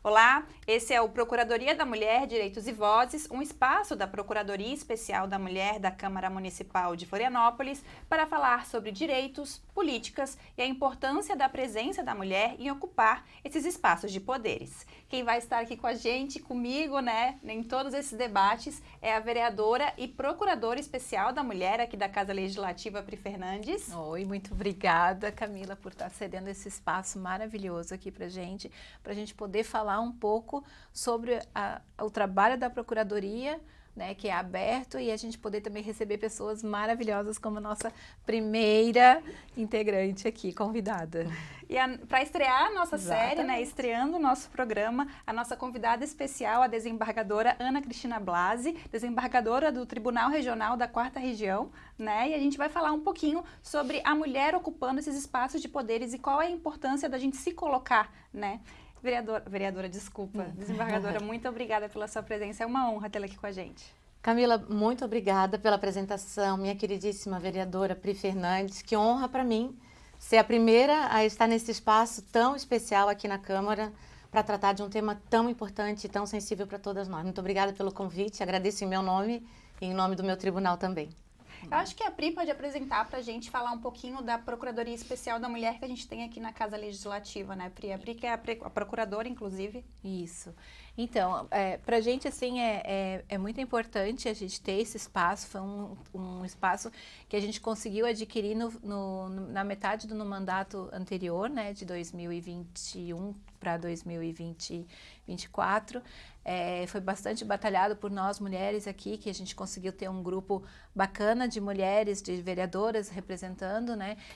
Olá, esse é o Procuradoria da Mulher, Direitos e Vozes, um espaço da Procuradoria Especial da Mulher da Câmara Municipal de Florianópolis para falar sobre direitos, políticas e a importância da presença da mulher em ocupar esses espaços de poderes. Quem vai estar aqui com a gente, comigo, em todos esses debates, é a vereadora e procuradora especial da mulher aqui da Casa Legislativa, Pri Fernandes. Oi, muito obrigada, Camila, por estar cedendo esse espaço maravilhoso aqui para gente poder falar um pouco sobre o trabalho da Procuradoria, né, que é aberto, e a gente poder também receber pessoas maravilhosas como a nossa primeira integrante aqui, convidada. E para estrear a nossa série, estreando o nosso programa, a nossa convidada especial, a desembargadora Ana Cristina Blasi, desembargadora do Tribunal Regional da 4ª Região, e a gente vai falar um pouquinho sobre a mulher ocupando esses espaços de poderes e qual é a importância da gente se colocar, Vereadora, desculpa. Desembargadora, muito obrigada pela sua presença. É uma honra tê-la aqui com a gente. Camila, muito obrigada pela apresentação. Minha queridíssima vereadora Pri Fernandes, que honra para mim ser a primeira a estar nesse espaço tão especial aqui na Câmara para tratar de um tema tão importante e tão sensível para todas nós. Muito obrigada pelo convite, agradeço em meu nome e em nome do meu tribunal também. Eu acho que a Pri pode apresentar para a gente, falar um pouquinho da Procuradoria Especial da Mulher que a gente tem aqui na Casa Legislativa, Pri? A Pri que é a procuradora, inclusive. Isso. Então, para a gente, assim, é muito importante a gente ter esse espaço. Foi um espaço que a gente conseguiu adquirir na metade do mandato anterior, de 2021 para 2024. Foi bastante batalhado por nós mulheres aqui, que a gente conseguiu ter um grupo bacana de mulheres, de vereadoras representando,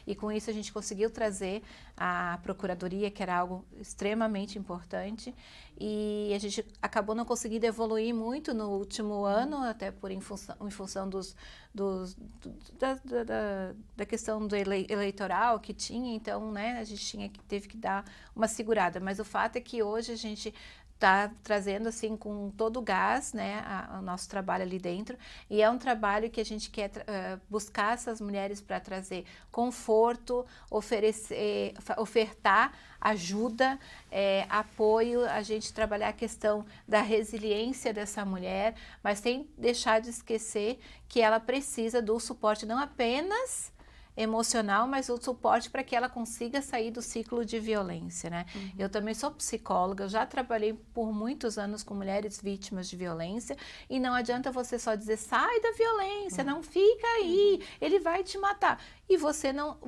e com isso a gente conseguiu trazer a Procuradoria, que era algo extremamente importante, e a gente acabou não conseguindo evoluir muito no último ano, até em função da questão do eleitoral que tinha, então, a gente teve que dar uma segurada, mas o fato é que hoje a gente está trazendo assim com todo o gás, o nosso trabalho ali dentro, e é um trabalho que a gente quer buscar essas mulheres para trazer conforto, ofertar ajuda, apoio, a gente trabalhar a questão da resiliência dessa mulher, mas sem deixar de esquecer que ela precisa do suporte não apenas emocional, mas o suporte para que ela consiga sair do ciclo de violência, Uhum. Eu também sou psicóloga, eu já trabalhei por muitos anos com mulheres vítimas de violência, e não adianta você só dizer, sai da violência, não fica aí, ele vai te matar, e você não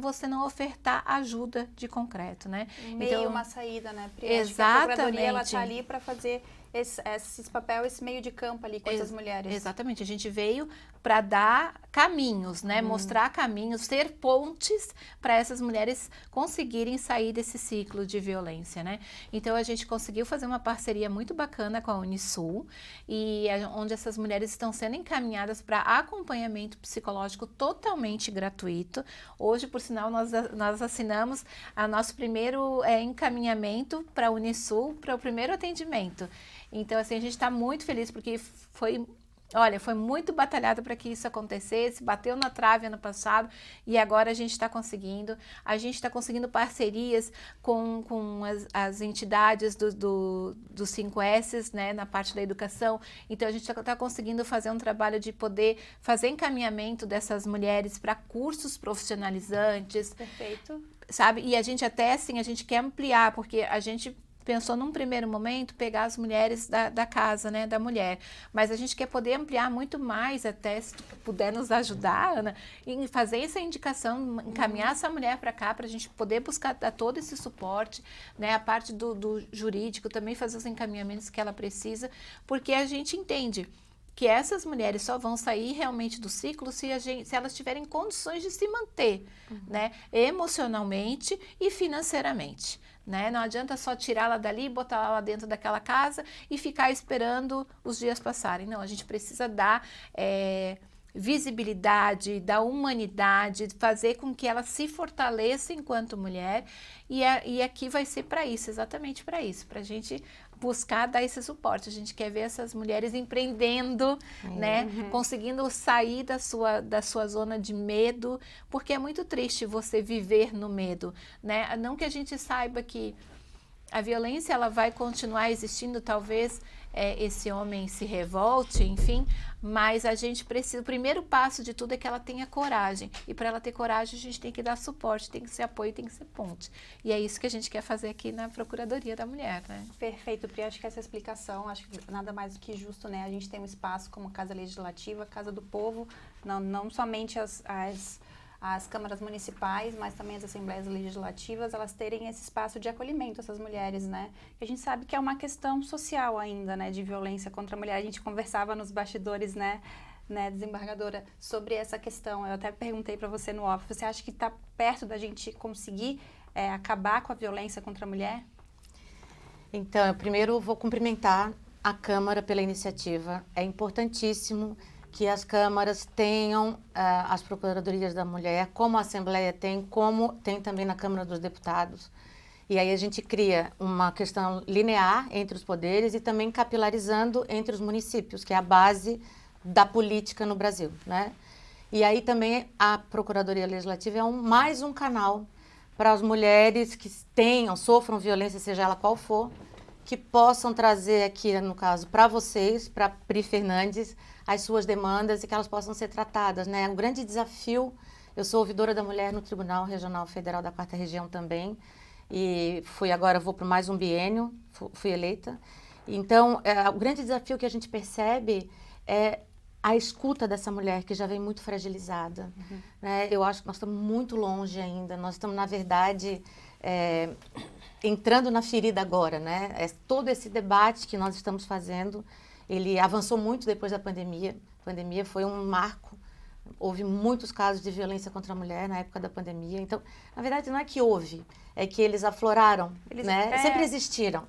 ofertar ajuda de concreto, Meio uma saída, Pri? Exatamente. A Procuradoria, ela está ali para fazer esse papel, esse meio de campo ali com essas mulheres. Exatamente, a gente veio para dar caminhos, mostrar caminhos, ser pontes para essas mulheres conseguirem sair desse ciclo de violência, Então a gente conseguiu fazer uma parceria muito bacana com a Unisul, e onde essas mulheres estão sendo encaminhadas para acompanhamento psicológico totalmente gratuito. Hoje, por sinal, nós assinamos o nosso primeiro encaminhamento para a Unisul, para o primeiro atendimento. Então, assim, a gente está muito feliz porque foi muito batalhado para que isso acontecesse, bateu na trave ano passado e agora a gente está conseguindo. A gente está conseguindo parcerias com as entidades dos 5S, na parte da educação. Então, a gente está conseguindo fazer um trabalho de poder fazer encaminhamento dessas mulheres para cursos profissionalizantes. Perfeito. Sabe? E a gente até, assim, a gente quer ampliar, porque a gente pensou num primeiro momento pegar as mulheres da casa, da mulher, mas a gente quer poder ampliar muito mais, até se tu puder nos ajudar, Ana, em fazer essa indicação, encaminhar essa mulher para cá, para a gente poder buscar dar todo esse suporte, a parte do jurídico, também fazer os encaminhamentos que ela precisa, porque a gente entende que essas mulheres só vão sair realmente do ciclo se elas tiverem condições de se manter, emocionalmente e financeiramente. Não adianta só tirá-la dali, botar ela lá dentro daquela casa e ficar esperando os dias passarem. Não, a gente precisa dar visibilidade, da humanidade, fazer com que ela se fortaleça enquanto mulher, e aqui vai ser para isso, exatamente para isso, para a gente buscar dar esse suporte. A gente quer ver essas mulheres empreendendo, conseguindo sair da sua zona de medo, porque é muito triste você viver no medo, Não que a gente saiba que A violência ela vai continuar existindo, talvez esse homem se revolte, enfim, mas a gente precisa, o primeiro passo de tudo é que ela tenha coragem, e para ela ter coragem a gente tem que dar suporte, tem que ser apoio, tem que ser ponte, e é isso que a gente quer fazer aqui na Procuradoria da Mulher, né? Perfeito, Pri, acho que essa explicação, acho que nada mais do que justo, né? A gente tem um espaço como Casa Legislativa, Casa do Povo, não somente as câmaras municipais, mas também as assembleias legislativas, elas terem esse espaço de acolhimento, essas mulheres, né? E a gente sabe que é uma questão social ainda, né, de violência contra a mulher. A gente conversava nos bastidores, né, desembargadora, sobre essa questão. Eu até perguntei para você no off, você acha que está perto da gente conseguir acabar com a violência contra a mulher? Então, eu primeiro vou cumprimentar a Câmara pela iniciativa. É importantíssimo que as câmaras tenham as Procuradorias da Mulher, como a Assembleia tem, como tem também na Câmara dos Deputados. E aí a gente cria uma questão linear entre os poderes e também capilarizando entre os municípios, que é a base da política no Brasil, né? E aí também a Procuradoria Legislativa é mais um canal para as mulheres que sofram violência, seja ela qual for, que possam trazer aqui, no caso, para vocês, para Pri Fernandes, as suas demandas e que elas possam ser tratadas, né? Um grande desafio, eu sou ouvidora da mulher no Tribunal Regional Federal da 4ª Região também, e vou para mais um biênio, fui eleita. Então, o grande desafio que a gente percebe é a escuta dessa mulher que já vem muito fragilizada. Né? Eu acho que nós estamos muito longe ainda, nós estamos, na verdade, entrando na ferida agora, né? Todo esse debate que nós estamos fazendo, ele avançou muito depois da pandemia. A pandemia foi um marco. Houve muitos casos de violência contra a mulher na época da pandemia. Então, na verdade, não é que houve, é que eles afloraram, né? Sempre existiram.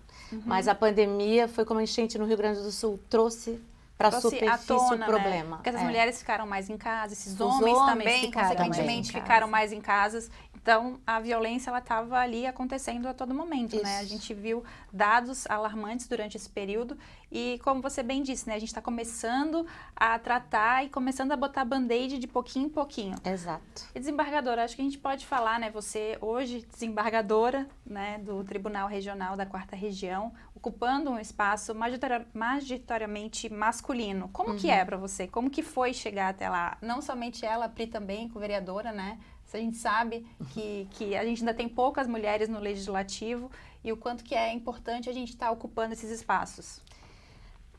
Mas a pandemia foi como a enchente no Rio Grande do Sul, trouxe para a superfície o problema. Né? Porque as mulheres ficaram mais em casa, esses homens também, consequentemente, ficaram mais em casa. Então, a violência, ela estava ali acontecendo a todo momento, né? A gente viu dados alarmantes durante esse período e, como você bem disse, né? A gente está começando a tratar e começando a botar band-aid de pouquinho em pouquinho. Exato. E, desembargadora, acho que a gente pode falar, né? Você, hoje, desembargadora, né, do Tribunal Regional da 4ª Região, ocupando um espaço majoritariamente masculino. Como que é para você? Como que foi chegar até lá? Não somente ela, a Pri também, co-vereadora, né? A gente sabe que a gente ainda tem poucas mulheres no legislativo e o quanto que é importante a gente estar ocupando esses espaços.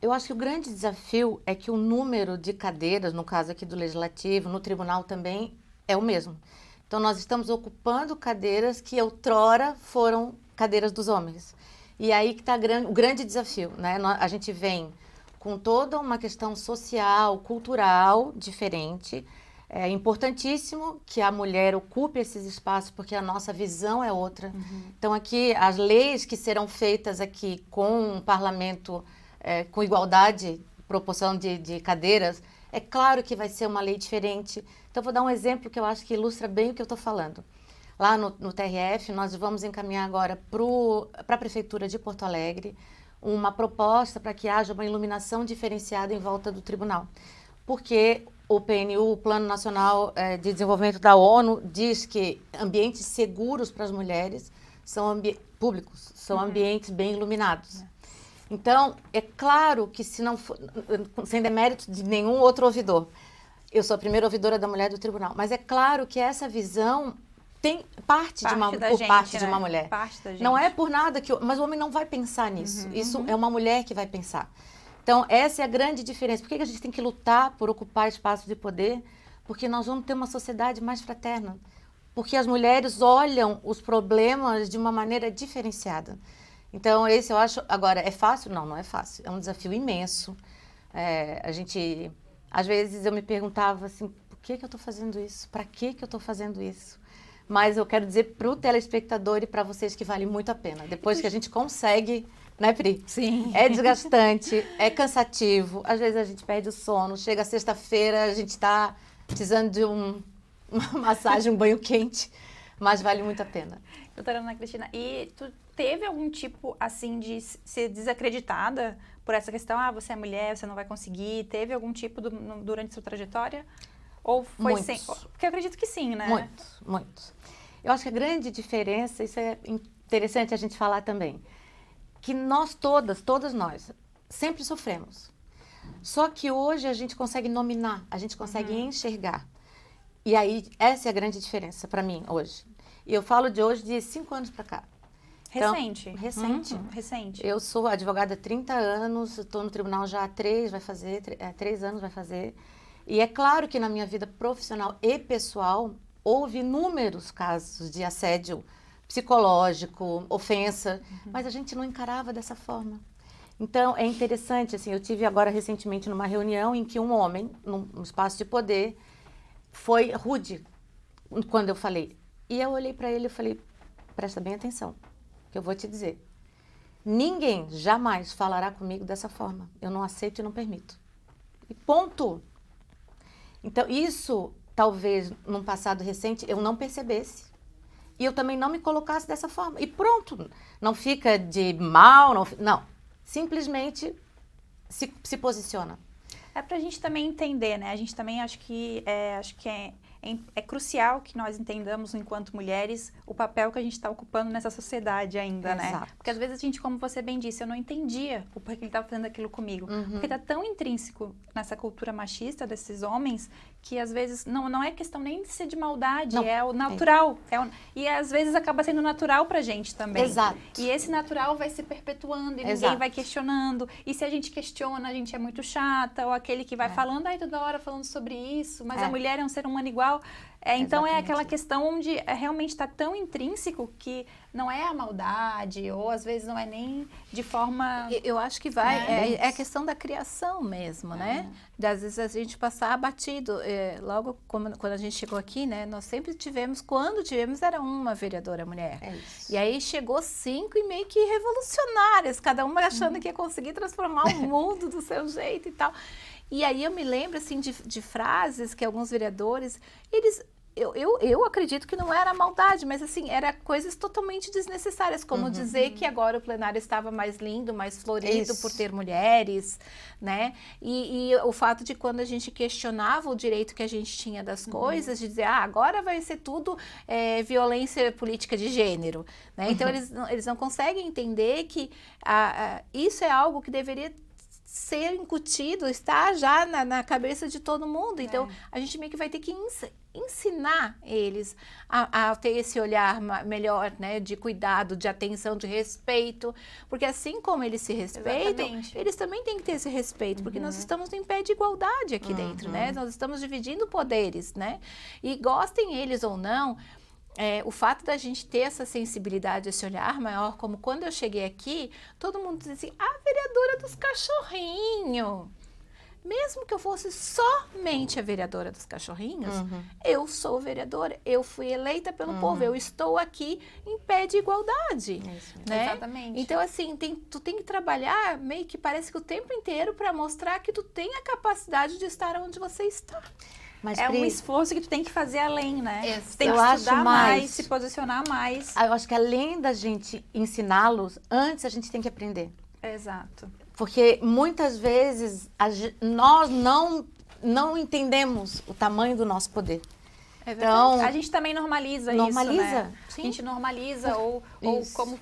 Eu acho que o grande desafio é que o número de cadeiras, no caso aqui do legislativo, no tribunal também, é o mesmo. Então, nós estamos ocupando cadeiras que outrora foram cadeiras dos homens. E aí que está o grande desafio, né? A gente vem com toda uma questão social, cultural diferente. É importantíssimo que a mulher ocupe esses espaços, porque a nossa visão é outra. Então, aqui, as leis que serão feitas aqui com um parlamento com igualdade, proporção de cadeiras, é claro que vai ser uma lei diferente. Então, vou dar um exemplo que eu acho que ilustra bem o que eu estou falando. Lá no TRF, nós vamos encaminhar agora para a Prefeitura de Porto Alegre uma proposta para que haja uma iluminação diferenciada em volta do tribunal. Porque o PNU, o Plano Nacional de Desenvolvimento da ONU, diz que ambientes seguros para as mulheres são públicos, são ambientes bem iluminados. Então, é claro que se não for, sem demérito de nenhum outro ouvidor, eu sou a primeira ouvidora da mulher do tribunal, mas é claro que essa visão tem parte de uma mulher. Parte da gente. Não é por nada mas o homem não vai pensar nisso. Isso é uma mulher que vai pensar. Então, essa é a grande diferença. Por que a gente tem que lutar por ocupar espaço de poder? Porque nós vamos ter uma sociedade mais fraterna. Porque as mulheres olham os problemas de uma maneira diferenciada. Então, esse eu acho... Agora, é fácil? Não, não é fácil. É um desafio imenso. Às vezes, eu me perguntava assim, por que eu estou fazendo isso? Para que eu estou fazendo isso? Mas eu quero dizer para o telespectador e para vocês que vale muito a pena. Depois que a gente consegue... Né, Pri? Sim. É desgastante, é cansativo, às vezes a gente perde o sono, chega sexta-feira, a gente está precisando de uma massagem, um banho quente, mas vale muito a pena. Doutora Ana Cristina, e tu teve algum tipo, assim, de ser desacreditada por essa questão? Ah, você é mulher, você não vai conseguir. Teve algum tipo durante sua trajetória? Ou foi sem? Porque eu acredito que sim, né? Muitos. Eu acho que a grande diferença, isso é interessante a gente falar também, que nós todas nós, sempre sofremos. Só que hoje a gente consegue nominar, a gente consegue enxergar. E aí, essa é a grande diferença para mim hoje. E eu falo de hoje de 5 anos para cá. Então, Recente. Recente. Eu sou advogada há 30 anos, estou no tribunal já há 3 anos vai fazer. E é claro que na minha vida profissional e pessoal, houve inúmeros casos de assédio psicológico, ofensa, mas a gente não encarava dessa forma. Então, é interessante, assim, eu tive agora recentemente numa reunião em que um homem, num espaço de poder, foi rude quando eu falei. E eu olhei para ele e falei, presta bem atenção, que eu vou te dizer. Ninguém jamais falará comigo dessa forma. Eu não aceito e não permito. E ponto. Então, isso, talvez, num passado recente, eu não percebesse. E eu também não me colocasse dessa forma. E pronto. Não fica de mal, não. Simplesmente se posiciona. É pra gente também entender, né? A gente também acho que é crucial que nós entendamos, enquanto mulheres, o papel que a gente está ocupando nessa sociedade ainda, né? Exato. Porque às vezes a gente, como você bem disse, eu não entendia o porquê ele estava fazendo aquilo comigo. Porque está tão intrínseco nessa cultura machista desses homens que às vezes não é questão nem de ser de maldade, é o natural. E às vezes acaba sendo natural pra gente também. Exato. E esse natural vai se perpetuando e ninguém vai questionando. E se a gente questiona, a gente é muito chata, ou aquele que vai falando, toda hora falando sobre isso, mas a mulher é um ser humano igual. Então é aquela questão onde realmente está tão intrínseco que não é a maldade, ou às vezes não é nem de forma... Eu acho que é a questão da criação mesmo, né? Às vezes a gente passar abatido. Logo quando a gente chegou aqui, né? Nós sempre tivemos, quando tivemos, era uma vereadora mulher. É isso. E aí chegou 5 e meio que revolucionárias, cada uma achando que ia conseguir transformar o mundo do seu jeito e tal. E aí eu me lembro, assim, de frases que alguns vereadores, eu acredito que não era maldade, mas assim, era coisas totalmente desnecessárias, como dizer que agora o plenário estava mais lindo, mais florido por ter mulheres, né? E o fato de quando a gente questionava o direito que a gente tinha das coisas, de dizer, agora vai ser tudo violência política de gênero, né? Então eles não conseguem entender que isso é algo que deveria ser incutido, está já na cabeça de todo mundo. Então, a gente meio que vai ter que ensinar eles a ter esse olhar melhor, né, de cuidado, de atenção, de respeito, porque assim como eles se respeitam, eles também têm que ter esse respeito, porque nós estamos em pé de igualdade aqui dentro, né? Nós estamos dividindo poderes, né? E gostem eles ou não, o fato da gente ter essa sensibilidade, esse olhar maior, como quando eu cheguei aqui, todo mundo dizia assim, a vereadora dos cachorrinhos. Mesmo que eu fosse somente a vereadora dos cachorrinhos, eu sou vereadora, eu fui eleita pelo povo, eu estou aqui em pé de igualdade. Né? Exatamente. Então, assim, tu tem que trabalhar meio que parece que o tempo inteiro para mostrar que tu tem a capacidade de estar onde você está. Mas, um esforço que tu tem que fazer além, né? Isso. Tu tem que estudar mais, se posicionar mais. Eu acho que além da gente ensiná-los, antes a gente tem que aprender. Exato. Porque muitas vezes nós não entendemos o tamanho do nosso poder. Então, a gente também normaliza isso, né? Sim. A gente normaliza, ou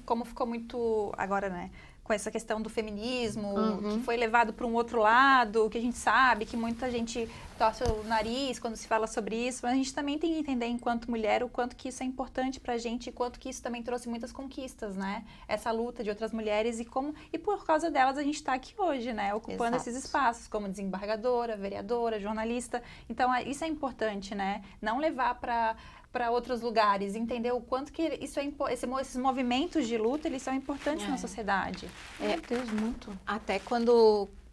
como ficou muito agora, né? Com essa questão do feminismo, que foi levado para um outro lado, que a gente sabe que muita gente torce o nariz quando se fala sobre isso, mas a gente também tem que entender, enquanto mulher, o quanto que isso é importante pra gente, e quanto que isso também trouxe muitas conquistas, né? Essa luta de outras mulheres e por causa delas a gente está aqui hoje, né? Ocupando esses espaços, como desembargadora, vereadora, jornalista. Então, isso é importante, né? Não levar para outros lugares, entender o quanto que isso esses movimentos de luta, eles são importantes na sociedade. Meu Deus, muito. Até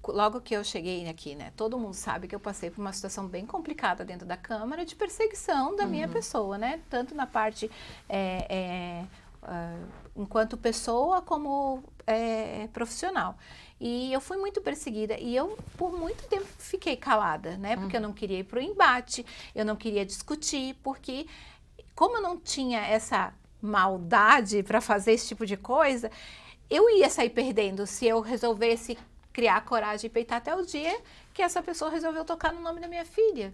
logo que eu cheguei aqui, né, todo mundo sabe que eu passei por uma situação bem complicada dentro da Câmara de perseguição da minha pessoa, né, tanto na parte enquanto pessoa como profissional. E eu fui muito perseguida e eu, por muito tempo, fiquei calada, né? Porque eu não queria ir para o embate, eu não queria discutir, porque como eu não tinha essa maldade para fazer esse tipo de coisa, eu ia sair perdendo se eu resolvesse criar coragem e peitar até o dia que essa pessoa resolveu tocar no nome da minha filha.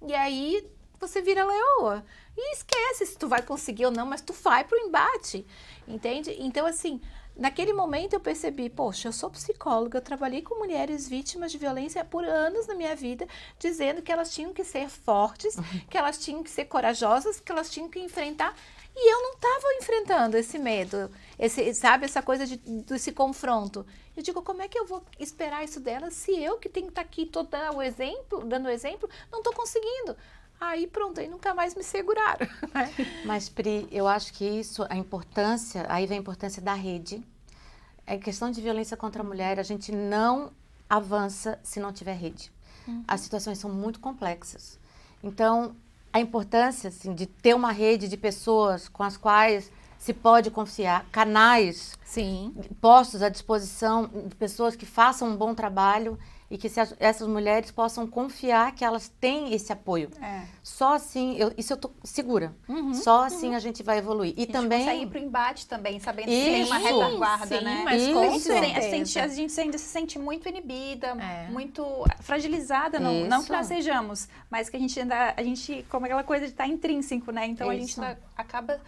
E aí você vira leoa. E esquece se tu vai conseguir ou não, mas tu vai pro embate, entende? Então, assim, naquele momento eu percebi, poxa, eu sou psicóloga, eu trabalhei com mulheres vítimas de violência por anos na minha vida, dizendo que elas tinham que ser fortes, que elas tinham que ser corajosas, que elas tinham que enfrentar. E eu não estava enfrentando esse medo, sabe, essa coisa desse confronto. Eu digo, como é que eu vou esperar isso delas se eu que tenho que estar aqui dando o exemplo, não estou conseguindo? Aí pronto, aí nunca mais me seguraram. Né? Mas, Pri, eu acho que isso, aí vem a importância da rede. É questão de violência contra a mulher, a gente não avança se não tiver rede. As situações são muito complexas. Então, a importância assim, de ter uma rede de pessoas com as quais se pode confiar, canais Sim. postos à disposição de pessoas que façam um bom trabalho e que essas mulheres possam confiar que elas têm esse apoio. Só assim, isso eu tô segura. Só assim a gente vai evoluir. E também consegue ir pro embate também, sabendo que tem uma retaguarda, sim, né? mas com a gente certeza. ainda se sente muito inibida, muito fragilizada, não que nós sejamos, mas que a gente como aquela coisa de estar intrínseco, né? Então a gente acaba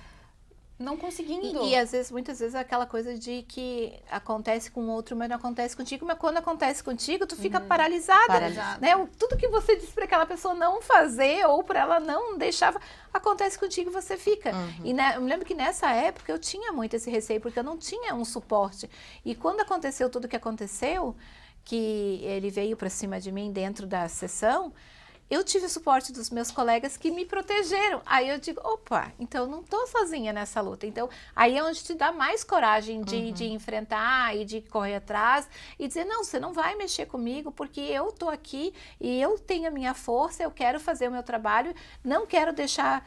não conseguindo. E às vezes, muitas vezes, aquela coisa de que acontece com o outro, mas não acontece contigo. Mas quando acontece contigo, tu fica paralisada. Né? Tudo que você disse para aquela pessoa não fazer ou para ela não deixava, acontece contigo e você fica. E eu me lembro que nessa época eu tinha muito esse receio, porque eu não tinha um suporte. E quando aconteceu tudo o que aconteceu, que ele veio para cima de mim dentro da sessão, eu tive o suporte dos meus colegas que me protegeram. Aí eu digo, opa, então eu não estou sozinha nessa luta. Então, aí é onde te dá mais coragem de enfrentar e de correr atrás e dizer, não, você não vai mexer comigo porque eu estou aqui e eu tenho a minha força, eu quero fazer o meu trabalho, não quero deixar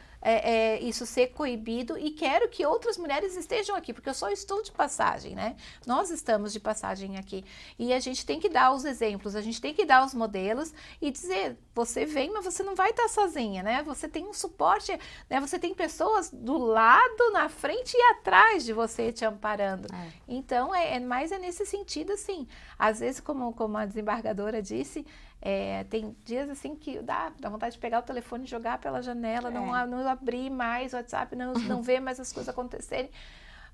isso ser coibido e quero que outras mulheres estejam aqui, porque eu só estou de passagem, né? Nós estamos de passagem aqui. E a gente tem que dar os exemplos, a gente tem que dar os modelos e dizer, você vem, mas você não vai estar sozinha, né? Você tem um suporte, né? Você tem pessoas do lado, na frente e atrás de você te amparando. Então, mais nesse sentido, assim. Às vezes, como a desembargadora disse, tem dias assim que dá vontade de pegar o telefone e jogar pela janela, não abrir mais o WhatsApp, não ver mais as coisas acontecerem.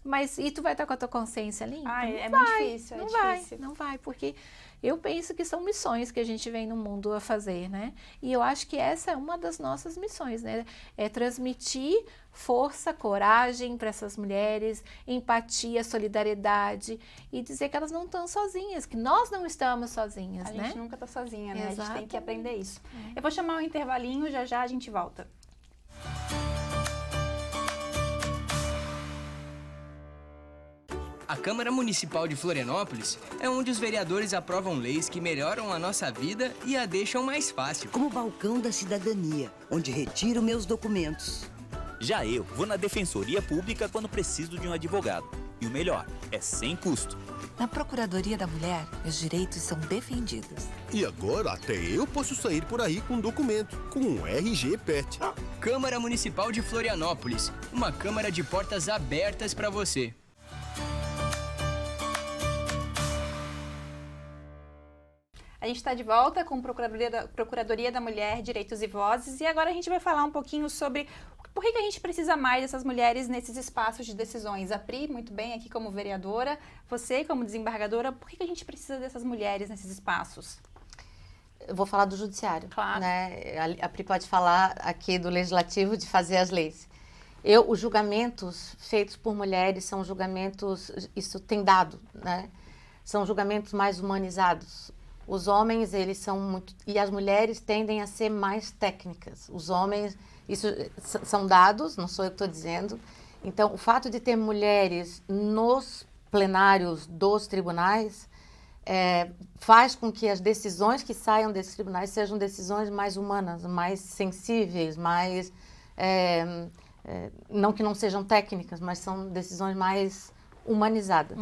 Mas e tu vai estar com a tua consciência limpa? Muito difícil, Não vai, porque eu penso que são missões que a gente vem no mundo a fazer, né? E eu acho que essa é uma das nossas missões, né? É transmitir força, coragem para essas mulheres, empatia, solidariedade e dizer que elas não estão sozinhas, que nós não estamos sozinhas, né? A gente nunca está sozinha, né? Exatamente. A gente tem que aprender isso. Eu vou chamar um intervalinho, já a gente volta. A Câmara Municipal de Florianópolis é onde os vereadores aprovam leis que melhoram a nossa vida e a deixam mais fácil. Como o balcão da cidadania, onde retiro meus documentos. Já eu vou na Defensoria Pública quando preciso de um advogado. E o melhor, é sem custo. Na Procuradoria da Mulher, meus direitos são defendidos. E agora até eu posso sair por aí com documento, com um RG PET. Câmara Municipal de Florianópolis, uma câmara de portas abertas para você. A gente está de volta com a Procuradoria da Mulher, Direitos e Vozes e agora a gente vai falar um pouquinho sobre por que a gente precisa mais dessas mulheres nesses espaços de decisões. A Pri, muito bem, aqui como vereadora, você como desembargadora, por que a gente precisa dessas mulheres nesses espaços? Eu vou falar do judiciário, claro. Né? A Pri pode falar aqui do legislativo de fazer as leis. Os julgamentos feitos por mulheres são julgamentos, isso tem dado, né? São julgamentos mais humanizados. Os homens, eles são muito... E as mulheres tendem a ser mais técnicas. Os homens, isso são dados, não sou eu que estou dizendo. Então, o fato de ter mulheres nos plenários dos tribunais faz com que as decisões que saiam desses tribunais sejam decisões mais humanas, mais sensíveis, mais... não que não sejam técnicas, mas são decisões mais humanizadas.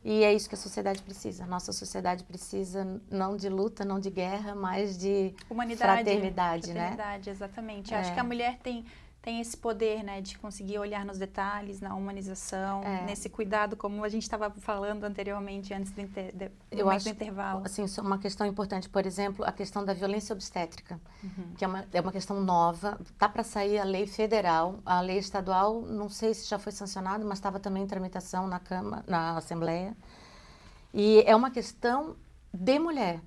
E é isso que a sociedade precisa. A nossa sociedade precisa não de luta, não de guerra, mas de humanidade, fraternidade, né? Fraternidade, exatamente. Acho que a mulher tem tem esse poder, né, de conseguir olhar nos detalhes, na humanização, nesse cuidado, como a gente estava falando anteriormente, antes do, do intervalo. Assim, isso é uma questão importante, por exemplo, a questão da violência obstétrica, que é uma questão nova, tá para sair a lei federal, a lei estadual, não sei se já foi sancionada, mas estava também em tramitação na Câmara, na Assembleia, e é uma questão de mulher.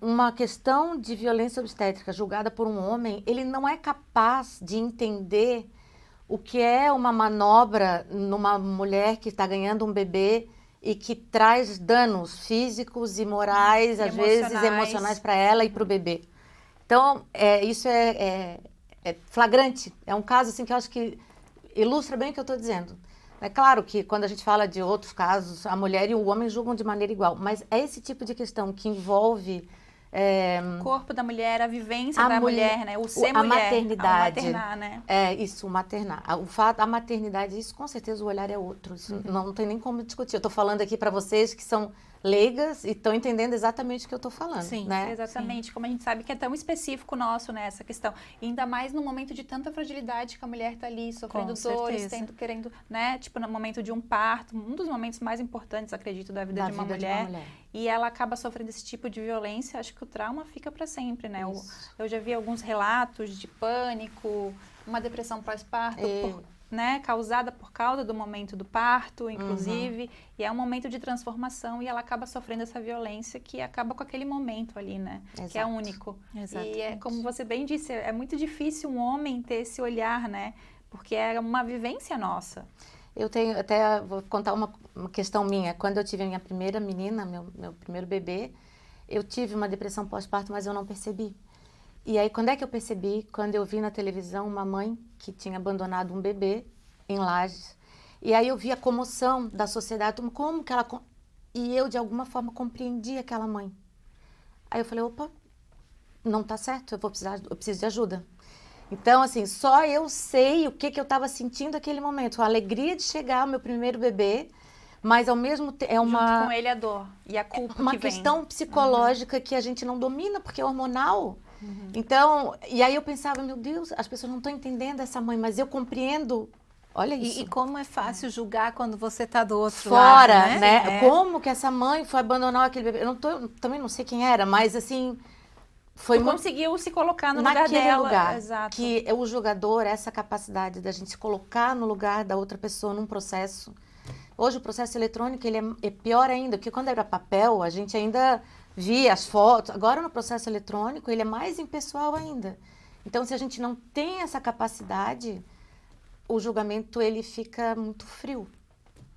Uma questão de violência obstétrica julgada por um homem, ele não é capaz de entender o que é uma manobra numa mulher que está ganhando um bebê e que traz danos físicos e morais, às vezes emocionais para ela e para o bebê. Então, isso é flagrante. É um caso assim, que eu acho que ilustra bem o que eu estou dizendo. É claro que quando a gente fala de outros casos, a mulher e o homem julgam de maneira igual, mas é esse tipo de questão que envolve... o corpo da mulher, a vivência da mulher, né? O ser a mulher, maternidade. a maternar, né? Isso, o maternar. A maternidade, isso com certeza o olhar é outro. Isso não tem nem como discutir. Eu estou falando aqui para vocês que são leigas e estão entendendo exatamente o que eu estou falando. Sim, né? exatamente. Sim. Como a gente sabe que é tão específico nosso, né, essa questão. E ainda mais no momento de tanta fragilidade que a mulher está ali, sofrendo dores, querendo, né, tipo no momento de um parto, um dos momentos mais importantes, acredito, da vida de uma mulher. E ela acaba sofrendo esse tipo de violência, acho que o trauma fica para sempre, né? Eu já vi alguns relatos de pânico, uma depressão pós-parto, né, causada por causa do momento do parto, inclusive, e é um momento de transformação e ela acaba sofrendo essa violência que acaba com aquele momento ali, né, que é único. Exatamente. E como você bem disse, é muito difícil um homem ter esse olhar, né, porque é uma vivência nossa. Eu tenho, até vou contar uma questão minha. Quando eu tive a minha primeira menina, meu primeiro bebê, eu tive uma depressão pós-parto, mas eu não percebi. E aí, quando é que eu percebi? Quando eu vi na televisão uma mãe que tinha abandonado um bebê em Lages. E aí eu vi a comoção da sociedade, como que ela... E eu, de alguma forma, compreendi aquela mãe. Aí eu falei, opa, não tá certo, eu preciso de ajuda. Então, assim, só eu sei o que eu estava sentindo naquele momento. A alegria de chegar ao meu primeiro bebê, mas ao mesmo tempo... Junto com ele a dor e a culpa que vem. Uma questão psicológica que a gente não domina, porque é hormonal. Então, e aí eu pensava, meu Deus, as pessoas não estão entendendo essa mãe, mas eu compreendo. Olha isso. E como é fácil julgar quando você está do outro fora, lado, né? Como que essa mãe foi abandonar aquele bebê? Também não sei quem era, mas assim... conseguiu se colocar no lugar naquele dela. lugar. Exato. Que o jogador, essa capacidade da gente se colocar no lugar da outra pessoa num processo. Hoje o processo eletrônico ele é pior ainda, porque quando era papel, a gente ainda via as fotos. Agora no processo eletrônico ele é mais impessoal ainda. Então se a gente não tem essa capacidade, o julgamento ele fica muito frio.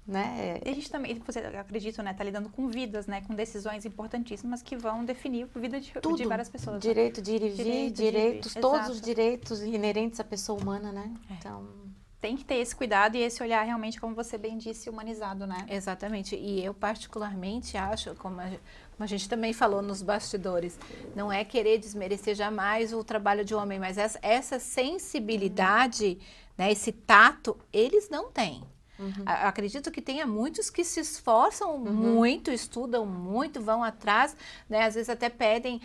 Né? E a gente também, você acredita, né, tá lidando com vidas, né, com decisões importantíssimas que vão definir a vida de várias pessoas. Direito de ir e vir, direitos, todos os direitos inerentes à pessoa humana, né? Então... Tem que ter esse cuidado e esse olhar realmente, como você bem disse, humanizado, né? Exatamente. E eu particularmente acho, como a gente também falou nos bastidores, não é querer desmerecer jamais o trabalho de um homem, mas essa sensibilidade, né, esse tato, eles não têm. Acredito que tenha muitos que se esforçam muito, estudam muito, vão atrás, né? Às vezes até pedem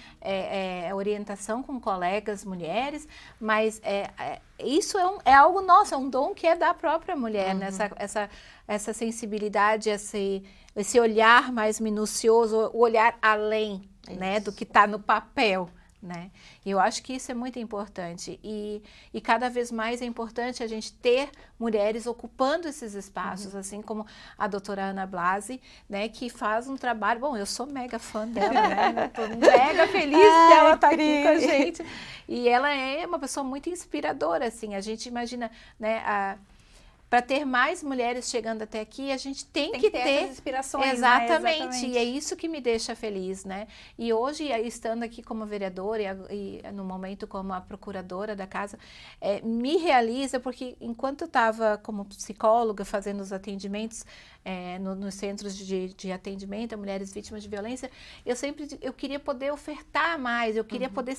orientação com colegas mulheres, mas isso é algo nosso, é um dom que é da própria mulher, né? Essa sensibilidade, esse olhar mais minucioso, o olhar além, né, do que está no papel. Né? E eu acho que isso é muito importante e cada vez mais é importante a gente ter mulheres ocupando esses espaços, assim como a doutora Ana Blasi, né, que faz um trabalho, bom, eu sou mega fã dela, né, estou mega feliz dela estar aqui com a gente, e ela é uma pessoa muito inspiradora, assim, a gente imagina, né, para ter mais mulheres chegando até aqui, a gente tem que ter essas inspirações. Exatamente, né? Exatamente, e é isso que me deixa feliz, né? E hoje, estando aqui como vereadora e no momento como a procuradora da casa, me realiza, porque enquanto eu estava como psicóloga fazendo os atendimentos nos centros de atendimento a mulheres vítimas de violência, eu queria poder ofertar mais, eu queria poder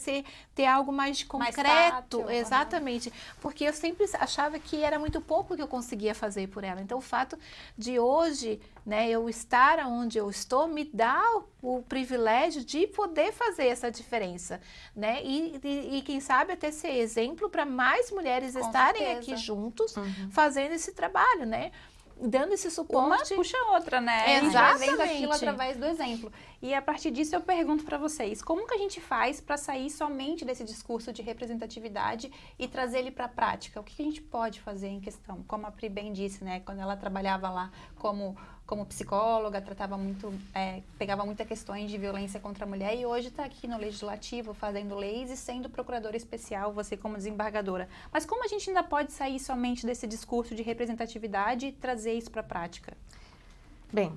ter algo mais concreto, tátil, exatamente, porque eu sempre achava que era muito pouco que eu conseguia fazer por ela. Então, o fato de hoje, né, eu estar onde eu estou, me dá o privilégio de poder fazer essa diferença, né? E quem sabe até ser exemplo para mais mulheres Com estarem certeza. aqui juntos, fazendo esse trabalho, né? Dando esse Uma suporte. puxa a outra, né? A gente vai vendo aquilo Exatamente. através do exemplo. E a partir disso eu pergunto para vocês, como que a gente faz para sair somente desse discurso de representatividade e trazer ele para a prática? O que a gente pode fazer em questão? Como a Pri bem disse, né? Quando ela trabalhava lá como psicóloga, tratava muito, pegava muitas questões de violência contra a mulher e hoje está aqui no Legislativo fazendo leis e sendo procuradora especial, você como desembargadora. Mas como a gente ainda pode sair somente desse discurso de representatividade e trazer isso para a prática? Bem,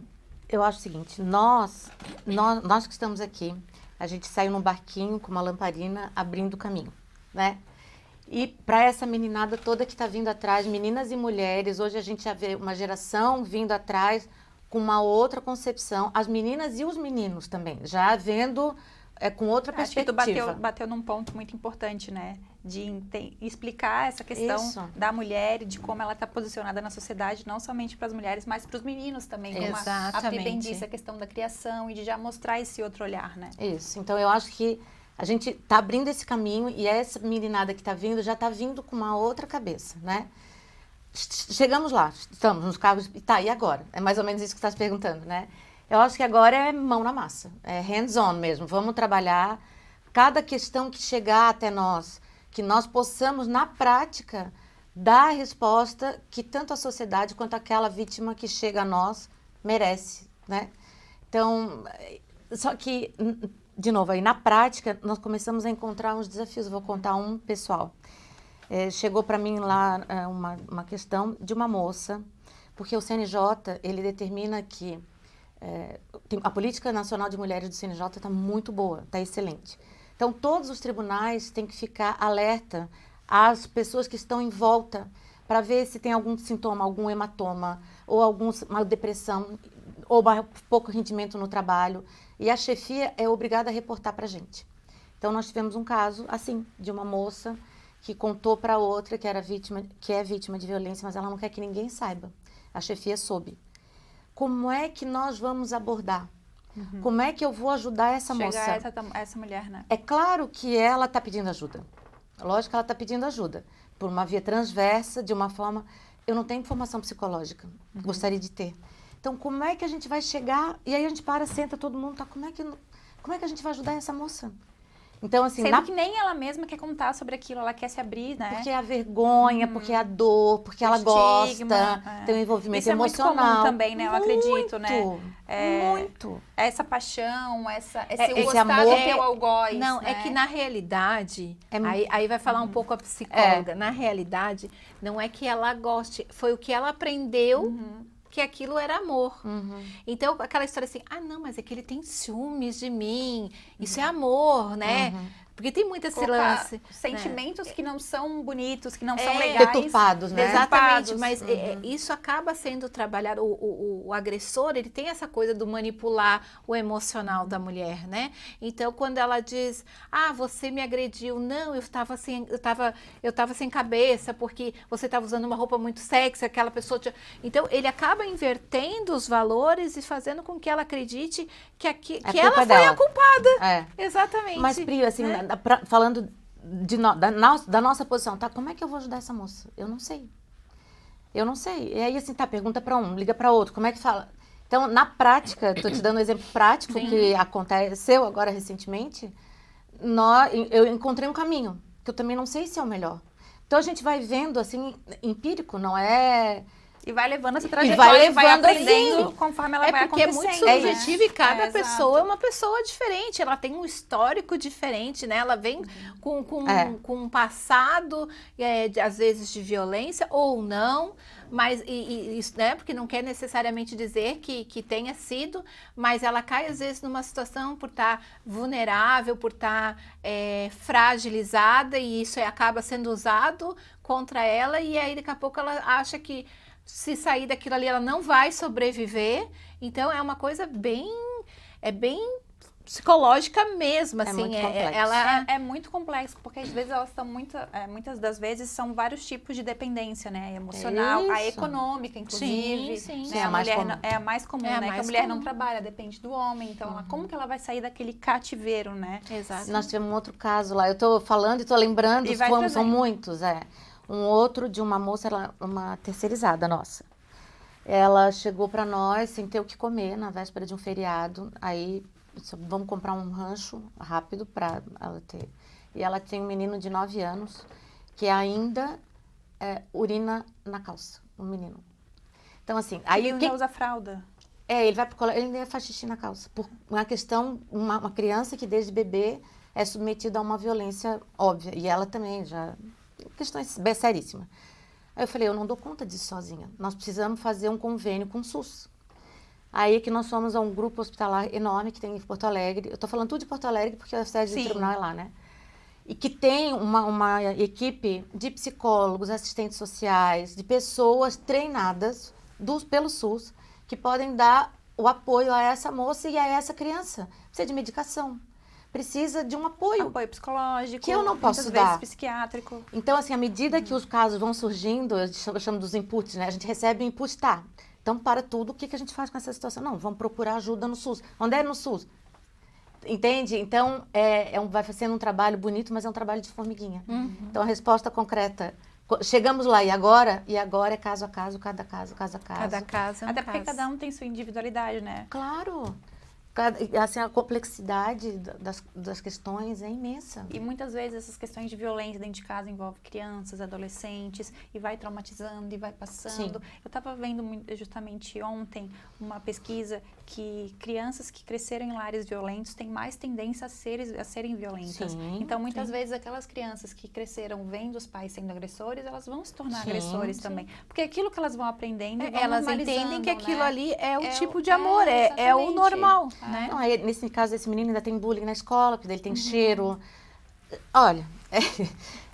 eu acho o seguinte, nós que estamos aqui, a gente saiu num barquinho com uma lamparina abrindo o caminho, né? E para essa meninada toda que está vindo atrás, meninas e mulheres, hoje a gente já vê uma geração vindo atrás com uma outra concepção, as meninas e os meninos também, já vendo com outra Acho que perspectiva. tu bateu num ponto muito importante, né? De explicar essa questão Isso. da mulher e de como ela está posicionada na sociedade, não somente para as mulheres, mas para os meninos também. Como a Pri bem disse, a questão da criação e de já mostrar esse outro olhar, né? Isso, então eu acho que a gente está abrindo esse caminho e essa meninada que está vindo já está vindo com uma outra cabeça, né? Chegamos lá, estamos nos cargos, tá, e agora? É mais ou menos isso que você está se perguntando, né? Eu acho que agora é mão na massa, é hands-on mesmo, vamos trabalhar cada questão que chegar até nós, que nós possamos, na prática, dar a resposta que tanto a sociedade quanto aquela vítima que chega a nós merece, né? Então, só que, de novo, aí na prática, nós começamos a encontrar uns desafios, eu vou contar um pessoal. Chegou para mim lá uma questão de uma moça, porque o CNJ, ele determina que a Política Nacional de Mulheres do CNJ está muito boa, está excelente. Então, todos os tribunais têm que ficar alerta às pessoas que estão em volta para ver se tem algum sintoma, algum hematoma, ou uma depressão, ou pouco rendimento no trabalho. E a chefia é obrigada a reportar para a gente. Então, nós tivemos um caso, assim, de uma moça que contou para outra que é vítima de violência, mas ela não quer que ninguém saiba. A chefia soube. Como é que nós vamos abordar? Como é que eu vou ajudar essa moça? Essa mulher, né? É claro que ela está pedindo ajuda. Lógico que ela está pedindo ajuda. Por uma via transversa, de uma forma... Eu não tenho informação psicológica. Gostaria de ter. Então, como é que a gente vai chegar? E aí a gente senta todo mundo, tá? Como é que a gente vai ajudar essa moça? Então, assim, Sendo que nem ela mesma quer contar sobre aquilo, ela quer se abrir, né? Porque é a vergonha, porque é a dor, porque ela gosta, tem um envolvimento Isso emocional. É muito comum também, né? Eu acredito, né? Muito. Essa paixão, esse esse gostar amor. do teu algoz. Não, né? é que na realidade, aí vai falar um pouco a psicóloga, na realidade, não é que ela goste, foi o que ela aprendeu que aquilo era amor. Então, aquela história assim, não, mas é que ele tem ciúmes de mim, isso é amor, né? Porque tem muito esse lance. Sentimentos que não são bonitos, que não são legais. Deturpados, né? Exatamente, mas isso acaba sendo trabalhado, o agressor, ele tem essa coisa do manipular o emocional da mulher, né? Então, quando ela diz, você me agrediu, não, eu estava sem cabeça, porque você estava usando uma roupa muito sexy, aquela pessoa... Então, ele acaba invertendo os valores e fazendo com que ela acredite que ela foi a culpada. Exatamente. Mas, Pri, assim, falando da nossa posição, tá? Como é que eu vou ajudar essa moça? Eu não sei. E aí, assim, pergunta para um, liga para outro, como é que fala? Então, na prática, estou te dando um exemplo prático que aconteceu agora recentemente, eu encontrei um caminho, que eu também não sei se é o melhor. Então, a gente vai vendo, assim, empírico, não é... E vai levando essa trajetória, vai aprendendo assim, conforme ela vai acontecendo. Porque é muito subjetivo e cada pessoa exato. é uma pessoa diferente. Ela tem um histórico diferente, né? Ela vem com um passado, às vezes, de violência ou não. Mas isso, né? Porque não quer necessariamente dizer que tenha sido, mas ela cai, às vezes, numa situação por estar vulnerável, por estar fragilizada, e isso acaba sendo usado contra ela, e aí, daqui a pouco, ela acha que se sair daquilo ali, ela não vai sobreviver. Então, é uma coisa bem psicológica mesmo, É assim, muito complexo. ela É muito complexo, porque às vezes elas estão muitas das vezes são vários tipos de dependência, né? A emocional, a Isso. econômica, inclusive. Sim, Né? é a A mais mulher comum. é a mais comum, É a né? Que a mais mulher não comum. trabalha, depende do homem. Então, como que ela vai sair daquele cativeiro, né? exato. Nós tivemos um outro caso lá, eu tô falando e tô lembrando, E vai são trazendo. muitos, Um outro de uma moça, uma terceirizada nossa. Ela chegou para nós sem ter o que comer na véspera de um feriado, aí disse, vamos comprar um rancho rápido para ela ter. E ela tem um menino de 9 anos que ainda urina na calça, um menino. Então assim, aí Ele não usa fralda. ele vai pro colégio, ele ainda faz xixi na calça. Por uma questão, uma criança que desde bebê é submetida a uma violência óbvia. E ela também já... Questões seríssimas. Aí eu falei, eu não dou conta disso sozinha. Nós precisamos fazer um convênio com o SUS. Aí que nós fomos a um grupo hospitalar enorme que tem em Porto Alegre. Eu estou falando tudo de Porto Alegre porque a sede do Sim. tribunal é lá, né? E que tem uma equipe de psicólogos, assistentes sociais, de pessoas treinadas pelo SUS que podem dar o apoio a essa moça e a essa criança. Precisa de medicação, precisa de um apoio. Apoio psicológico. Que eu não posso muitas vezes dar. psiquiátrico. Então, assim, à medida que os casos vão surgindo, eu chamo dos inputs, né? A gente recebe o input, tá. Então, para tudo, o que a gente faz com essa situação? Não, vamos procurar ajuda no SUS. Onde é no SUS? Entende? Então, vai sendo um trabalho bonito, mas é um trabalho de formiguinha. Então, a resposta concreta, chegamos lá, e agora? E agora é caso a caso, cada caso. Cada caso é um Até porque caso. cada um tem sua individualidade, né? Claro. Assim, a complexidade das questões é imensa. E muitas vezes essas questões de violência dentro de casa envolvem crianças, adolescentes, e vai traumatizando e vai passando. Sim. Eu estava vendo justamente ontem uma pesquisa que crianças que cresceram em lares violentos têm mais tendência a serem violentas. Sim, Então, muitas vezes, aquelas crianças que cresceram vendo os pais sendo agressores, elas vão se tornar Sim, agressores também. Porque é aquilo que elas vão aprendendo e vão Elas normalizando, entendem que aquilo né? ali é o É tipo o- de amor, é o exatamente. normal, né? Não, aí, nesse caso, esse menino ainda tem bullying na escola, porque ele tem cheiro. Olha,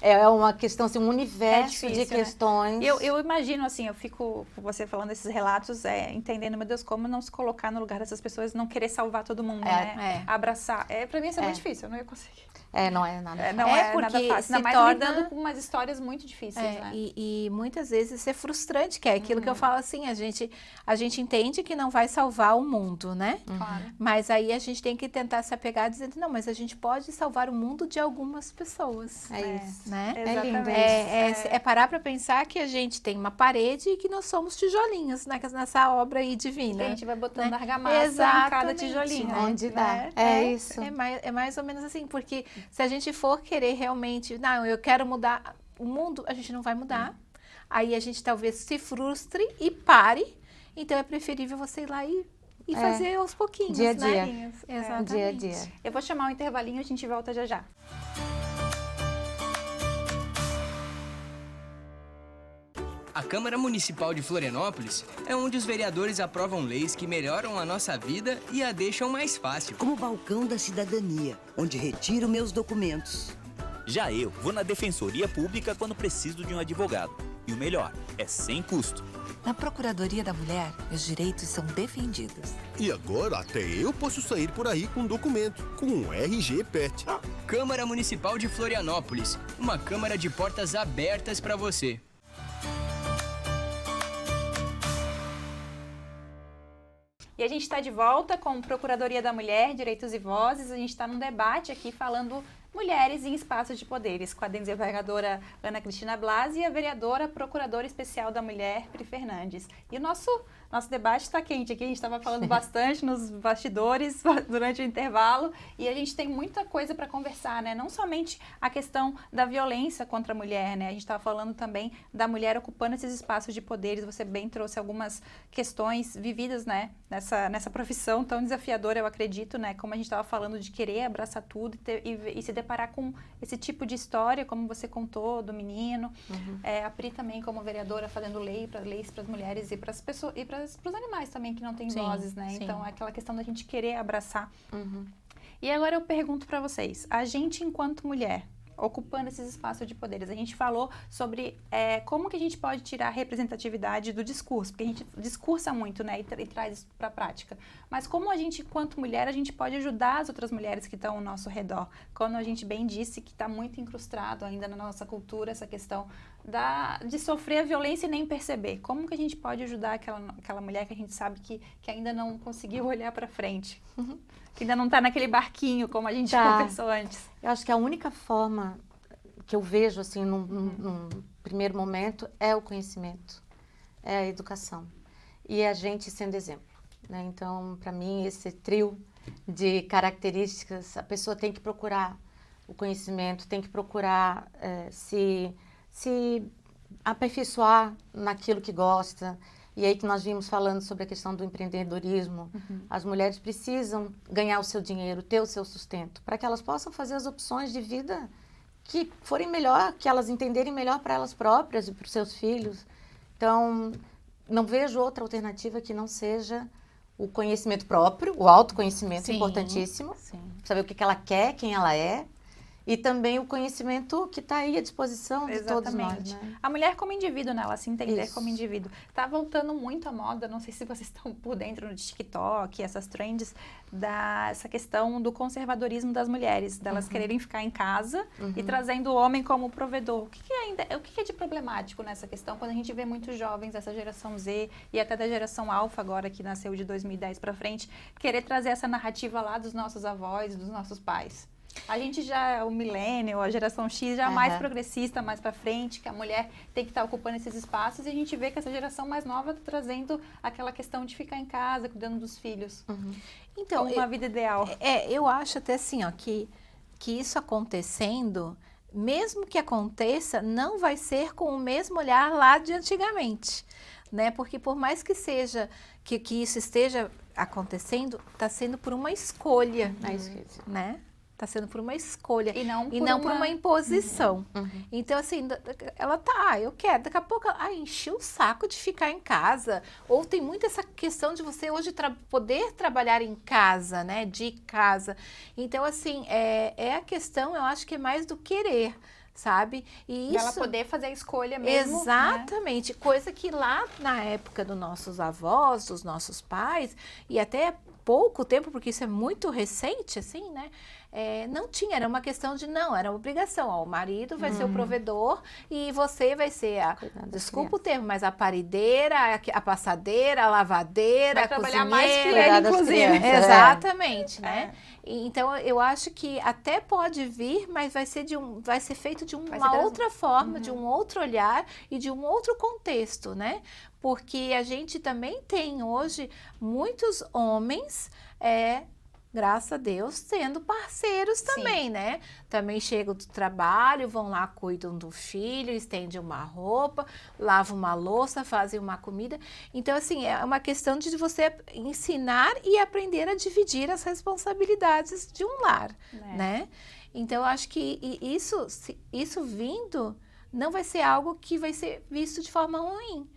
é uma questão, assim, um universo difícil, de né? questões. Eu imagino, assim, eu fico, você falando esses relatos, entendendo, meu Deus, como não se colocar no lugar dessas pessoas, não querer salvar todo mundo, né? Abraçar. Pra mim isso é muito difícil, eu não ia conseguir. Não é nada. Não é porque nada fácil, se ainda mais torna- lidando com umas histórias muito difíceis, né? E muitas vezes isso é frustrante, que é aquilo que eu falo assim, a gente entende que não vai salvar o mundo, né? Claro. Mas aí a gente tem que tentar se apegar dizendo, não, mas a gente pode salvar o mundo de algumas pessoas, É isso. né? É lindo Exatamente. isso. É parar para pensar que a gente tem uma parede e que nós somos tijolinhos nessa obra aí divina. A gente vai botando né? argamassa em cada Exatamente. tijolinho. Onde dá. Né? É isso. É mais ou menos assim, porque se a gente for querer realmente, não, eu quero mudar o mundo, a gente não vai mudar. Aí a gente talvez se frustre e pare. Então é preferível você ir lá e fazer aos pouquinhos, Dia a né? dia. Exatamente. Dia a dia. Eu vou chamar um intervalinho e a gente volta já já. A Câmara Municipal de Florianópolis é onde os vereadores aprovam leis que melhoram a nossa vida e a deixam mais fácil. Como o balcão da cidadania, onde retiro meus documentos. Já eu vou na Defensoria Pública quando preciso de um advogado. E o melhor, é sem custo. Na Procuradoria da Mulher, meus direitos são defendidos. E agora até eu posso sair por aí com documento, com um RG PET. Câmara Municipal de Florianópolis, uma câmara de portas abertas para você. E a gente está de volta com Procuradoria da Mulher, Direitos e Vozes. A gente está num debate aqui falando mulheres em espaços de poderes, com a desembargadora Ana Cristina Blasi e a vereadora Procuradora Especial da Mulher, Pri Fernandes. E o nosso debate está quente aqui, a gente estava falando bastante nos bastidores durante o intervalo e a gente tem muita coisa para conversar, né? Não somente a questão da violência contra a mulher, né? A gente estava falando também da mulher ocupando esses espaços de poderes. Você bem trouxe algumas questões vividas, né? Nessa profissão tão desafiadora, eu acredito, né? Como a gente estava falando de querer abraçar tudo e se deparar com esse tipo de história, como você contou, do menino. A Pri também, como vereadora, fazendo leis para as mulheres e para as pessoas e para os animais também que não têm vozes, né? Sim. Então, é aquela questão da gente querer abraçar. E agora eu pergunto para vocês, a gente enquanto mulher, ocupando esses espaços de poderes. A gente falou sobre como que a gente pode tirar a representatividade do discurso, porque a gente discursa muito, né, e traz isso para a prática. Mas como a gente, enquanto mulher, a gente pode ajudar as outras mulheres que estão ao nosso redor? Quando a gente bem disse que está muito incrustado ainda na nossa cultura essa questão de sofrer a violência e nem perceber. Como que a gente pode ajudar aquela mulher que a gente sabe que ainda não conseguiu olhar para frente? Que ainda não está naquele barquinho, como a gente conversou antes. Eu acho que a única forma que eu vejo, assim, num primeiro momento, é o conhecimento, é a educação. E a gente sendo exemplo, né? Então, para mim, esse trio de características, a pessoa tem que procurar o conhecimento, tem que procurar se aperfeiçoar naquilo que gosta. E aí que nós vimos falando sobre a questão do empreendedorismo. As mulheres precisam ganhar o seu dinheiro, ter o seu sustento, para que elas possam fazer as opções de vida que forem melhor, que elas entenderem melhor para elas próprias e para os seus filhos. Então, não vejo outra alternativa que não seja o conhecimento próprio, o autoconhecimento, Sim, importantíssimo. sim. Saber o que ela quer, quem ela é. E também o conhecimento que está aí à disposição de todos nós. Né? A mulher como indivíduo, né? Ela se entender Isso. como indivíduo. Tá voltando muito à moda, não sei se vocês estão por dentro no TikTok, essas trends, essa questão do conservadorismo das mulheres, delas quererem ficar em casa e trazendo o homem como provedor. O que é de problemático nessa questão, quando a gente vê muitos jovens dessa geração Z e até da geração Alpha agora, que nasceu de 2010 para frente, querer trazer essa narrativa lá dos nossos avós, dos nossos pais? A gente já, o millennial, a geração X, já é mais progressista, mais para frente, que a mulher tem que estar ocupando esses espaços, e a gente vê que essa geração mais nova está trazendo aquela questão de ficar em casa, cuidando dos filhos. Então, como uma vida ideal. Eu acho até assim, ó, que isso acontecendo, mesmo que aconteça, não vai ser com o mesmo olhar lá de antigamente, né? Porque por mais que seja, que isso esteja acontecendo, está sendo por uma escolha, né? Está sendo por uma escolha E não por uma imposição. Então, assim, ela eu quero. Daqui a pouco, enchi o saco de ficar em casa. Ou tem muito essa questão de você hoje poder trabalhar em casa, né? De casa. Então, assim, é a questão, eu acho que é mais do querer, sabe? E ela poder fazer a escolha mesmo. Exatamente. Né? Coisa que lá na época dos nossos avós, dos nossos pais, e até pouco tempo, porque isso é muito recente, assim, né? Não tinha, era uma questão de era obrigação. Ó, o marido vai ser o provedor e você vai ser desculpa o termo, mas a parideira, a passadeira, a lavadeira, vai a trabalhar cozinheira. mais que ele, inclusive. Exatamente, né? Então, eu acho que até pode vir, mas vai ser feito de uma outra forma, de um outro olhar e de um outro contexto, né? Porque a gente também tem hoje muitos homens, graças a Deus, sendo parceiros também, né? Também chegam do trabalho, vão lá, cuidam do filho, estendem uma roupa, lavam uma louça, fazem uma comida. Então, assim, é uma questão de você ensinar e aprender a dividir as responsabilidades de um lar, né? Então, eu acho que isso vindo não vai ser algo que vai ser visto de forma ruim.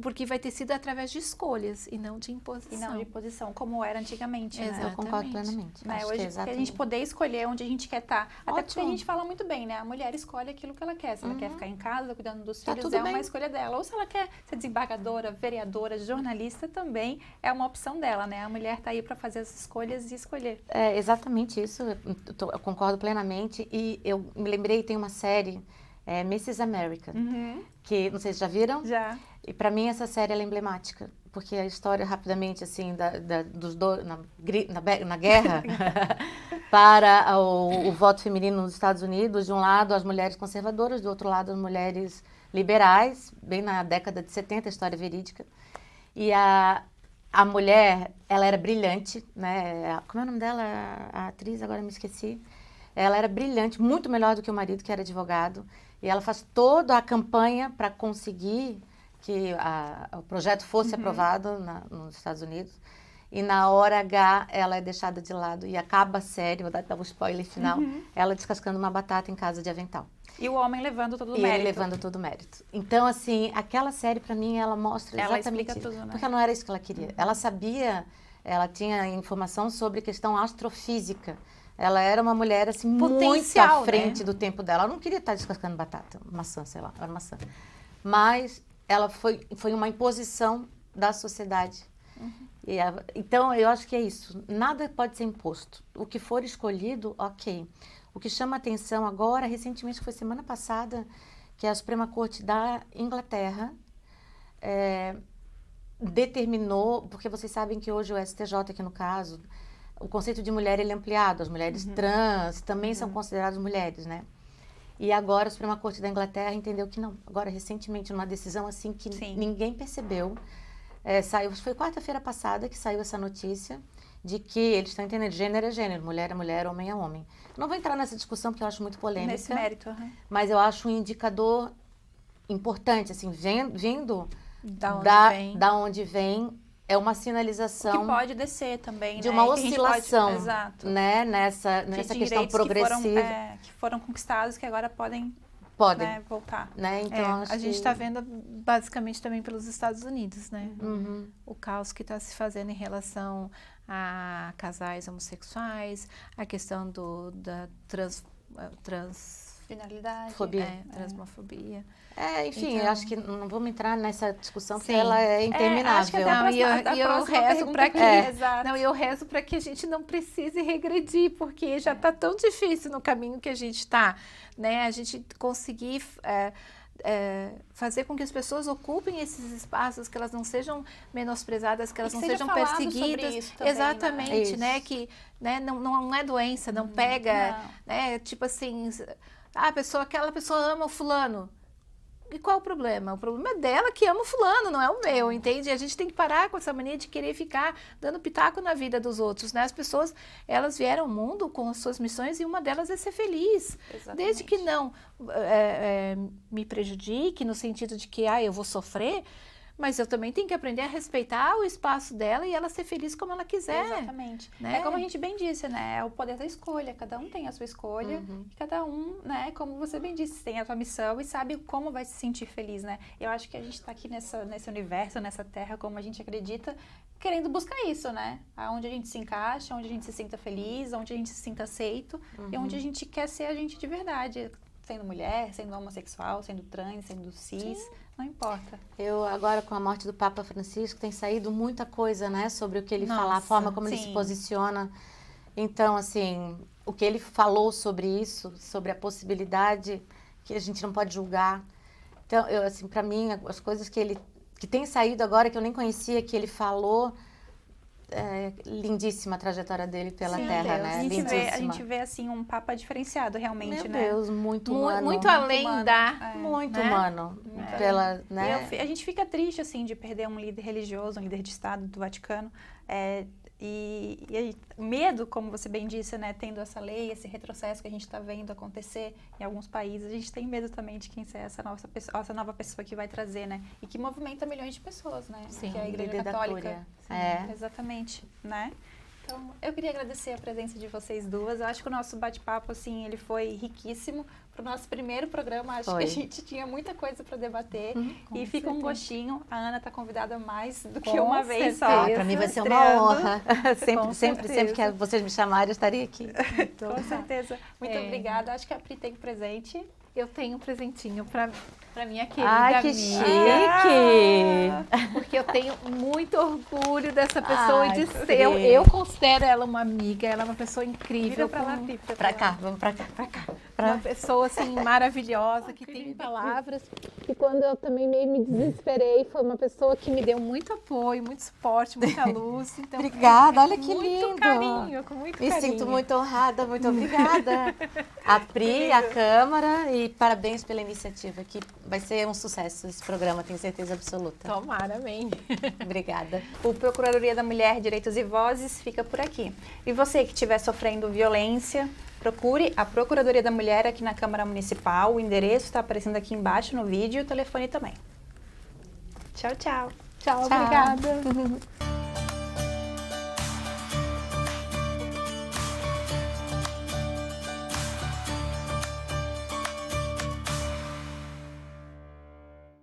Porque vai ter sido através de escolhas e não de imposição. E não de imposição, como era antigamente, né? Eu concordo plenamente. Né? Hoje, a gente poder escolher onde a gente quer estar. Até porque a gente fala muito bem, né? A mulher escolhe aquilo que ela quer. Se ela quer ficar em casa, cuidando dos filhos, é uma escolha dela. Ou se ela quer ser desembargadora, vereadora, jornalista, também é uma opção dela, né? A mulher está aí para fazer as escolhas e escolher. É exatamente isso, eu concordo plenamente. E eu me lembrei, tem uma série, Mrs. America, que, não sei se já viram? Já. E para mim essa série ela é emblemática, porque a história rapidamente assim dos dois na guerra para o voto feminino nos Estados Unidos, de um lado as mulheres conservadoras, do outro lado as mulheres liberais, bem na década de 70, a história verídica. E a mulher, ela era brilhante, né? Como é o nome dela? A atriz, agora me esqueci. Ela era brilhante, muito melhor do que o marido, que era advogado, e ela faz toda a campanha para conseguir que o projeto fosse aprovado nos Estados Unidos, e na hora H ela é deixada de lado e acaba a série, vou dar o spoiler final, ela descascando uma batata em casa de avental. E o homem levando todo o mérito. E ele levando todo o mérito. Então, assim, aquela série para mim, ela mostra exatamente isso. Tudo, né? Porque não era isso que ela queria. Ela sabia, ela tinha informação sobre questão astrofísica, Ela era uma mulher, assim, muito Potencial, à frente né? do tempo dela. Ela não queria estar descascando batata, maçã, sei lá, era maçã. Mas ela foi uma imposição da sociedade. Então, eu acho que é isso. Nada pode ser imposto. O que for escolhido, ok. O que chama atenção agora, recentemente, foi semana passada, que a Suprema Corte da Inglaterra determinou, porque vocês sabem que hoje o STJ, aqui no caso, o conceito de mulher ele é ampliado. As mulheres trans também são consideradas mulheres, né? E agora a Suprema Corte da Inglaterra entendeu que não. Agora, recentemente, numa decisão assim que ninguém percebeu, saiu, foi quarta-feira passada que saiu essa notícia de que eles estão entendendo gênero é gênero, mulher é mulher, homem é homem. Não vou entrar nessa discussão porque eu acho muito polêmica. Nesse mérito. Mas eu acho um indicador importante, assim, vindo da onde vem, é uma sinalização Que pode descer também, de né? uma Que a gente oscilação, exato. né? Nessa De questão direitos progressiva. que foram conquistados, que agora podem Podem, voltar. né? Então, A gente está vendo basicamente também pelos Estados Unidos, né? Uhum. O caos que está se fazendo em relação a casais homossexuais, a questão da Finalidade. transmofobia. Enfim, Então- eu acho que não vamos entrar nessa discussão porque Sim. ela é interminável. acho que até Não, e eu rezo para que Exato. não, e eu rezo para que a gente não precise regredir, porque já está tão difícil no caminho que a gente está, né? A gente conseguir fazer com que as pessoas ocupem esses espaços, que elas não sejam menosprezadas, que elas que não seja sejam falado sobre perseguidas. isso também, Exatamente, né? né? Que não é doença, não pega, Não. né? Tipo assim, aquela pessoa ama o fulano. E qual o problema? O problema é dela que ama o fulano, não é o meu, entende? A gente tem que parar com essa mania de querer ficar dando pitaco na vida dos outros, né? As pessoas, elas vieram ao mundo com as suas missões e uma delas é ser feliz. Exatamente. Desde que não me prejudique no sentido de que, eu vou sofrer, mas eu também tenho que aprender a respeitar o espaço dela e ela ser feliz como ela quiser. Exatamente. né? É como a gente bem disse, né? É o poder da escolha. Cada um tem a sua escolha. E cada um, né? Como você bem disse, tem a sua missão e sabe como vai se sentir feliz, né? Eu acho que a gente está aqui nesse universo, nessa terra, como a gente acredita, querendo buscar isso, né? Aonde a gente se encaixa, onde a gente se sinta feliz, onde a gente se sinta aceito e onde a gente quer ser a gente de verdade. Sendo mulher, sendo homossexual, sendo trans, sendo cis, não importa. Eu agora, com a morte do Papa Francisco, tem saído muita coisa, né? Sobre o que ele fala, a Nossa, forma como ele se sim. posiciona. Então, assim, o que ele falou sobre isso, sobre a possibilidade que a gente não pode julgar. Então, assim, para mim, as coisas que tem saído agora, que eu nem conhecia, que ele falou, lindíssima a trajetória dele pela Sim, terra, Deus. né? A Lindíssima. gente vê, assim, um papa diferenciado, realmente, Meu né? Deus, muito humano. Muito além humano. Muito né? humano. Pela, né? A gente fica triste, assim, de perder um líder religioso, um líder de Estado do Vaticano. E medo, como você bem disse, né? Tendo essa lei, esse retrocesso que a gente está vendo acontecer em alguns países, a gente tem medo também de quem ser essa nova pessoa que vai trazer, né? E que movimenta milhões de pessoas, né? Sim, que é a Igreja líder da Católica. Cúria. Sim, exatamente, né? Então, eu queria agradecer a presença de vocês duas. Eu acho que o nosso bate-papo, assim, ele foi riquíssimo. Para o nosso primeiro programa, acho que a gente tinha muita coisa para debater. E fica um gostinho. A Ana está convidada mais do que uma vez só. Para mim vai ser uma estreando. honra. sempre que vocês me chamarem, eu estarei aqui. Com certeza. Muito obrigada. Acho que a Pri tem presente. Eu tenho um presentinho para minha querida Ai, que amiga. chique! Porque eu tenho muito orgulho dessa pessoa Ai, e de Pri. ser. Eu considero ela uma amiga, ela é uma pessoa incrível. Vira para lá, Pri. Pra cá, vamos pra cá, pra cá. Uma pessoa assim maravilhosa, que tem palavras. E quando eu também meio me desesperei, foi uma pessoa que me deu muito apoio, muito suporte, muita luz. Então, Obrigada, olha que muito lindo! carinho, com muito Me carinho. sinto muito honrada, muito obrigada. A Pri, a Câmara, e parabéns pela iniciativa, que vai ser um sucesso esse programa, tenho certeza absoluta. Tomara, amém. Obrigada. O Procuradoria da Mulher, Direitos e Vozes fica por aqui. E você que estiver sofrendo violência, procure a Procuradoria da Mulher aqui na Câmara Municipal. O endereço está aparecendo aqui embaixo no vídeo e o telefone também. Tchau, tchau. Tchau, obrigada.